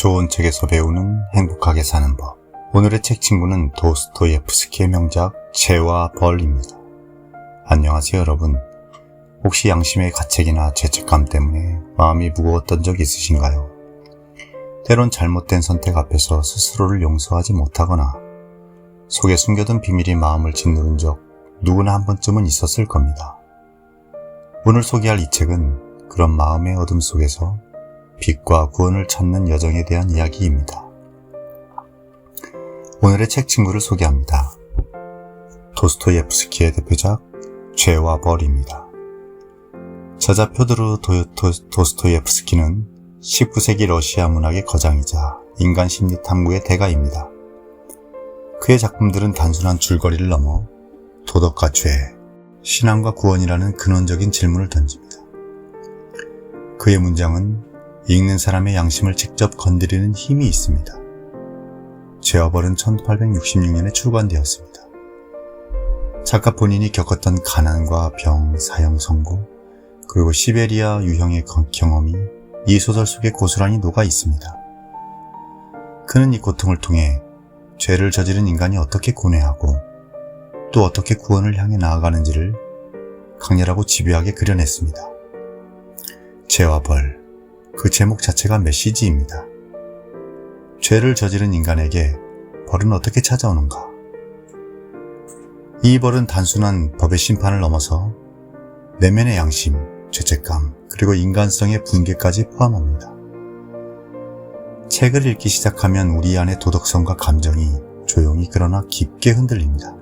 좋은 책에서 배우는 행복하게 사는 법. 오늘의 책 친구는 도스토옙스키의 명작 죄와 벌입니다. 안녕하세요 여러분. 혹시 양심의 가책이나 죄책감 때문에 마음이 무거웠던 적 있으신가요? 때론 잘못된 선택 앞에서 스스로를 용서하지 못하거나 속에 숨겨둔 비밀이 마음을 짓누른 적 누구나 한 번쯤은 있었을 겁니다. 오늘 소개할 이 책은 그런 마음의 어둠 속에서 빛과 구원을 찾는 여정에 대한 이야기입니다. 오늘의 책 친구를 소개합니다. 도스토옙스키의 대표작 죄와 벌입니다. 저자 퓨도르 도스토옙스키는 19세기 러시아 문학의 거장이자 인간 심리 탐구의 대가입니다. 그의 작품들은 단순한 줄거리를 넘어 도덕과 죄, 신앙과 구원이라는 근원적인 질문을 던집니다. 그의 문장은 읽는 사람의 양심을 직접 건드리는 힘이 있습니다. 죄와 벌은 1866년에 출간되었습니다. 작가 본인이 겪었던 가난과 병, 사형 선고, 그리고 시베리아 유형의 경험이 이 소설 속에 고스란히 녹아 있습니다. 그는 이 고통을 통해 죄를 저지른 인간이 어떻게 고뇌하고 또 어떻게 구원을 향해 나아가는지를 강렬하고 집요하게 그려냈습니다. 죄와 벌, 그 제목 자체가 메시지입니다. 죄를 저지른 인간에게 벌은 어떻게 찾아오는가? 이 벌은 단순한 법의 심판을 넘어서 내면의 양심, 죄책감, 그리고 인간성의 붕괴까지 포함합니다. 책을 읽기 시작하면 우리 안의 도덕성과 감정이 조용히 그러나 깊게 흔들립니다.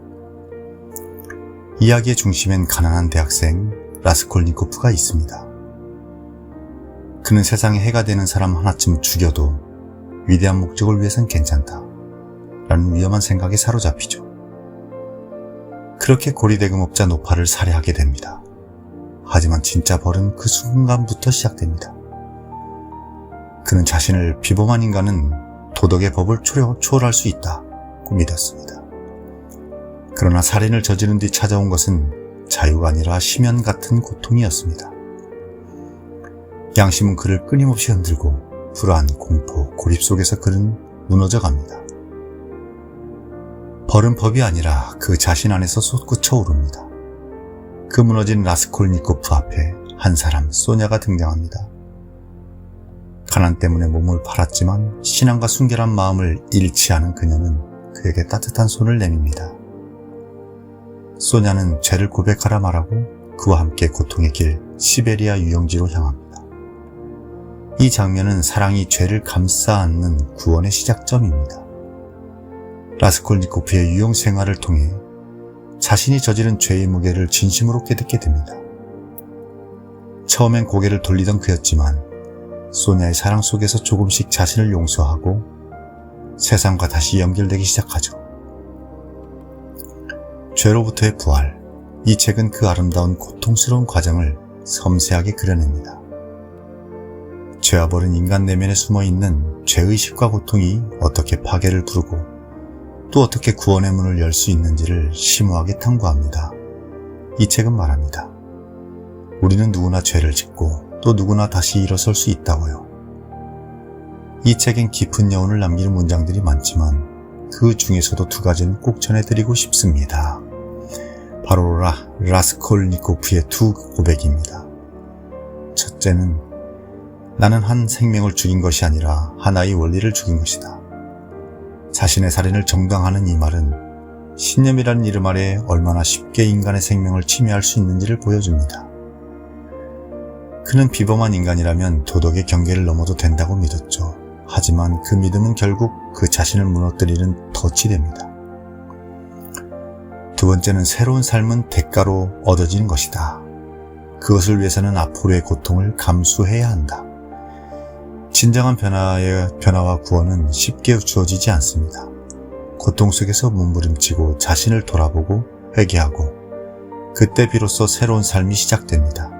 이야기의 중심엔 가난한 대학생 라스콜니코프가 있습니다. 그는 세상에 해가 되는 사람 하나쯤 죽여도 위대한 목적을 위해선 괜찮다 라는 위험한 생각에 사로잡히죠. 그렇게 고리대금업자 노파를 살해하게 됩니다. 하지만 진짜 벌은 그 순간부터 시작됩니다. 그는 자신을 비범한 인간은 도덕의 법을 초월할 수 있다고 믿었습니다. 그러나 살인을 저지른 뒤 찾아온 것은 자유가 아니라 심연 같은 고통이었습니다. 양심은 그를 끊임없이 흔들고 불안, 공포, 고립 속에서 그는 무너져 갑니다. 벌은 법이 아니라 그 자신 안에서 솟구쳐 오릅니다. 그 무너진 라스콜니코프 앞에 한 사람, 소냐가 등장합니다. 가난 때문에 몸을 팔았지만 신앙과 순결한 마음을 잃지 않은 그녀는 그에게 따뜻한 손을 내밉니다. 소냐는 죄를 고백하라 말하고 그와 함께 고통의 길 시베리아 유영지로 향합니다. 이 장면은 사랑이 죄를 감싸 안는 구원의 시작점입니다. 라스콜니코프의 유영 생활을 통해 자신이 저지른 죄의 무게를 진심으로 깨닫게 됩니다. 처음엔 고개를 돌리던 그였지만 소냐의 사랑 속에서 조금씩 자신을 용서하고 세상과 다시 연결되기 시작하죠. 죄로부터의 부활, 이 책은 그 아름다운 고통스러운 과정을 섬세하게 그려냅니다. 죄와 벌은 인간 내면에 숨어있는 죄의식과 고통이 어떻게 파괴를 부르고 또 어떻게 구원의 문을 열 수 있는지를 심오하게 탐구합니다. 이 책은 말합니다. 우리는 누구나 죄를 짓고 또 누구나 다시 일어설 수 있다고요. 이 책엔 깊은 여운을 남기는 문장들이 많지만 그 중에서도 두 가지는 꼭 전해드리고 싶습니다. 바로 라스콜니코프의 두 고백입니다. 첫째는 나는 한 생명을 죽인 것이 아니라 하나의 원리를 죽인 것이다. 자신의 살인을 정당화하는 이 말은 신념이라는 이름 아래 얼마나 쉽게 인간의 생명을 침해할 수 있는지를 보여줍니다. 그는 비범한 인간이라면 도덕의 경계를 넘어도 된다고 믿었죠. 하지만 그 믿음은 결국 그 자신을 무너뜨리는 덫이 됩니다. 두 번째는 새로운 삶은 대가로 얻어지는 것이다. 그것을 위해서는 앞으로의 고통을 감수해야 한다. 진정한 변화와 구원은 쉽게 주어지지 않습니다. 고통 속에서 몸부림치고 자신을 돌아보고 회개하고 그때 비로소 새로운 삶이 시작됩니다.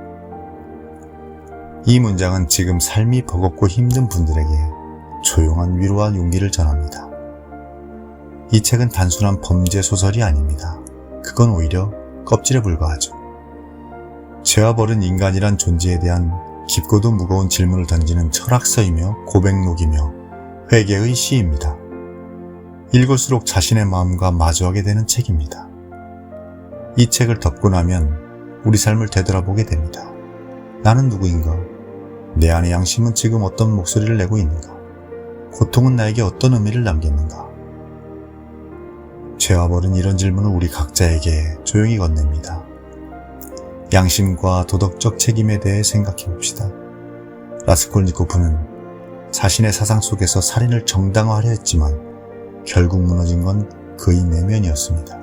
이 문장은 지금 삶이 버겁고 힘든 분들에게 조용한 위로와 용기를 전합니다. 이 책은 단순한 범죄 소설이 아닙니다. 그건 오히려 껍질에 불과하죠. 죄와 벌은 인간이란 존재에 대한 깊고도 무거운 질문을 던지는 철학서이며 고백록이며 회개의 시입니다. 읽을수록 자신의 마음과 마주하게 되는 책입니다. 이 책을 덮고 나면 우리 삶을 되돌아보게 됩니다. 나는 누구인가? 내 안의 양심은 지금 어떤 목소리를 내고 있는가? 고통은 나에게 어떤 의미를 남겼는가? 죄와 벌은 이런 질문을 우리 각자에게 조용히 건넵니다. 양심과 도덕적 책임에 대해 생각해 봅시다. 라스콜니코프는 자신의 사상 속에서 살인을 정당화하려 했지만 결국 무너진 건 그의 내면이었습니다.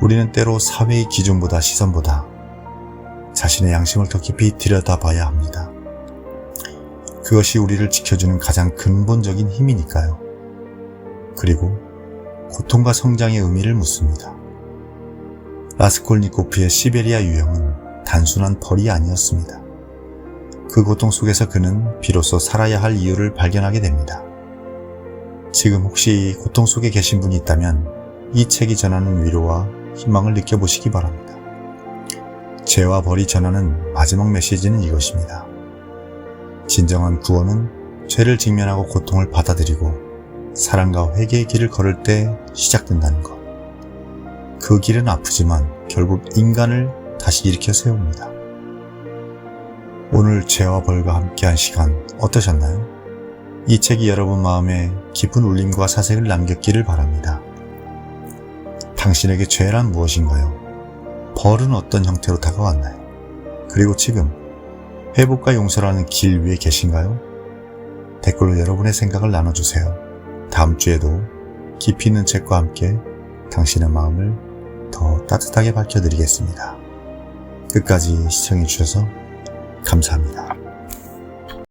우리는 때로 사회의 기준보다 시선보다 자신의 양심을 더 깊이 들여다봐야 합니다. 그것이 우리를 지켜주는 가장 근본적인 힘이니까요. 그리고 고통과 성장의 의미를 묻습니다. 라스콜니코프의 시베리아 유형은 단순한 벌이 아니었습니다. 그 고통 속에서 그는 비로소 살아야 할 이유를 발견하게 됩니다. 지금 혹시 고통 속에 계신 분이 있다면 이 책이 전하는 위로와 희망을 느껴보시기 바랍니다. 죄와 벌이 전하는 마지막 메시지는 이것입니다. 진정한 구원은 죄를 직면하고 고통을 받아들이고 사랑과 회개의 길을 걸을 때 시작된다는 것. 그 길은 아프지만 결국 인간을 다시 일으켜 세웁니다. 오늘 죄와 벌과 함께한 시간 어떠셨나요? 이 책이 여러분 마음에 깊은 울림과 사색을 남겼기를 바랍니다. 당신에게 죄란 무엇인가요? 벌은 어떤 형태로 다가왔나요? 그리고 지금 회복과 용서라는 길 위에 계신가요? 댓글로 여러분의 생각을 나눠주세요. 다음 주에도 깊이 있는 책과 함께 당신의 마음을 더 따뜻하게 밝혀드리겠습니다. 끝까지 시청해주셔서 감사합니다.